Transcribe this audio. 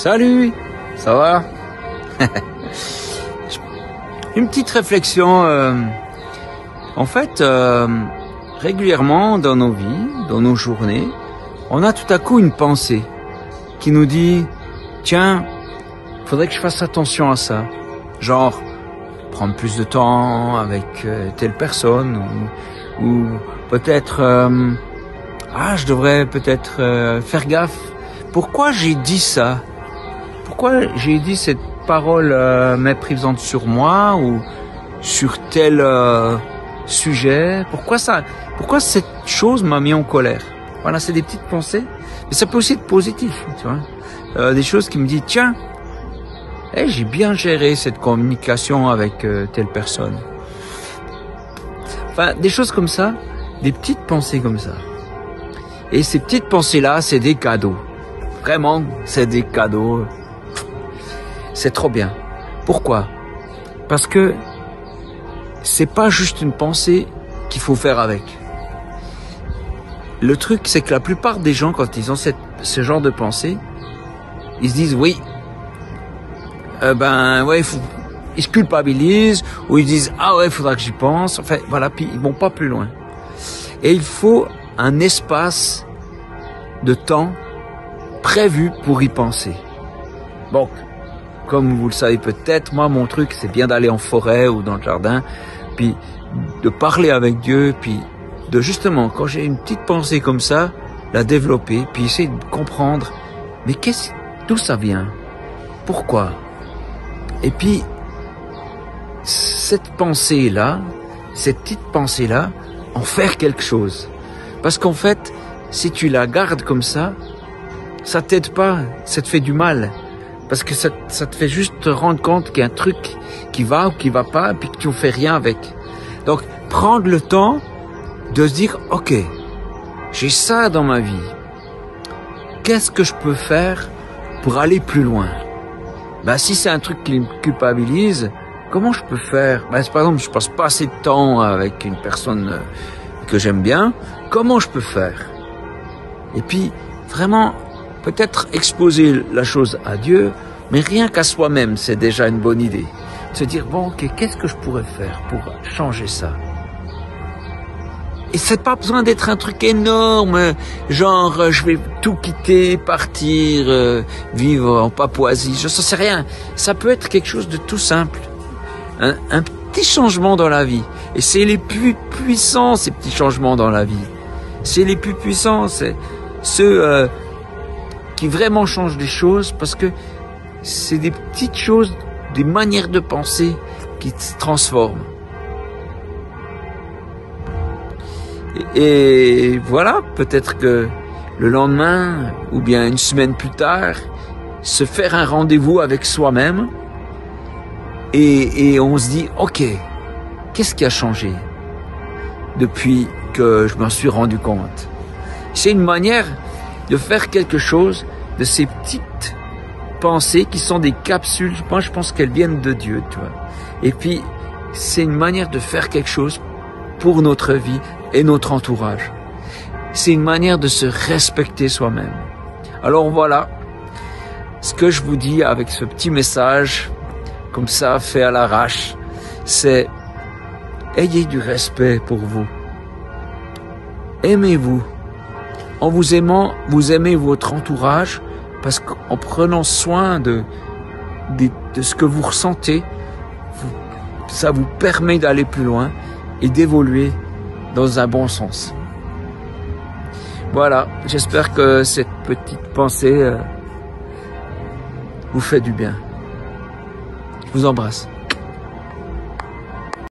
Salut, ça va? Une petite réflexion. En fait, régulièrement dans nos vies, dans nos journées, on a tout à coup une pensée qui nous dit « Tiens, faudrait que je fasse attention à ça. » Genre, prendre plus de temps avec telle personne ou peut-être je devrais peut-être faire gaffe. Pourquoi j'ai dit ça? Pourquoi j'ai dit cette parole méprisante sur moi ou sur tel sujet? Pourquoi cette chose m'a mis en colère? Voilà, c'est des petites pensées, mais ça peut aussi être positif, tu vois. Des choses qui me disent tiens, j'ai bien géré cette communication avec telle personne. Enfin, des choses comme ça, des petites pensées comme ça. Et ces petites pensées-là, c'est des cadeaux. Vraiment, c'est des cadeaux. C'est trop bien. Pourquoi? Parce que c'est pas juste une pensée qu'il faut faire avec. Le truc, c'est que la plupart des gens, quand ils ont ce genre de pensée, ils se disent oui, ils se culpabilisent, ou ils disent ah ouais, il faudra que j'y pense. Enfin voilà, puis ils vont pas plus loin. Et il faut un espace de temps prévu pour y penser. Bon, comme vous le savez peut-être, moi mon truc c'est bien d'aller en forêt ou dans le jardin, puis de parler avec Dieu, puis de justement quand j'ai une petite pensée comme ça, la développer, puis essayer de comprendre, mais d'où ça vient, pourquoi, et puis cette pensée-là, cette petite pensée-là, en faire quelque chose, parce qu'en fait, si tu la gardes comme ça t'aide pas, ça te fait du mal. Parce que ça te fait juste te rendre compte qu'il y a un truc qui va ou qui va pas, et puis que tu ne fais rien avec. Donc, prendre le temps de se dire, ok, j'ai ça dans ma vie. Qu'est-ce que je peux faire pour aller plus loin? Si c'est un truc qui me culpabilise, comment je peux faire? Par exemple, je passe pas assez de temps avec une personne que j'aime bien. Comment je peux faire? Et puis, vraiment, peut-être exposer la chose à Dieu, mais rien qu'à soi-même, c'est déjà une bonne idée. Se dire, bon, ok, qu'est-ce que je pourrais faire pour changer ça? Et c'est pas besoin d'être un truc énorme, genre, je vais tout quitter, partir, vivre en Papouasie, je sais rien. Ça peut être quelque chose de tout simple. Un petit changement dans la vie. Et c'est les plus puissants, ces petits changements dans la vie. C'est les plus puissants, c'est ceux qui vraiment changent les choses, parce que c'est des petites choses, des manières de penser qui se transforment. Et voilà, peut-être que le lendemain, ou bien une semaine plus tard, se faire un rendez-vous avec soi-même, et on se dit, ok, qu'est-ce qui a changé depuis que je m'en suis rendu compte? C'est une manière de faire quelque chose de ces petites pensées qui sont des capsules. Moi, je pense qu'elles viennent de Dieu, tu vois. Et puis, c'est une manière de faire quelque chose pour notre vie et notre entourage. C'est une manière de se respecter soi-même. Alors voilà, ce que je vous dis avec ce petit message, comme ça, fait à l'arrache, c'est ayez du respect pour vous. Aimez-vous. En vous aimant, vous aimez votre entourage, parce qu'en prenant soin de ce que vous ressentez, ça vous permet d'aller plus loin et d'évoluer dans un bon sens. Voilà, j'espère que cette petite pensée vous fait du bien. Je vous embrasse.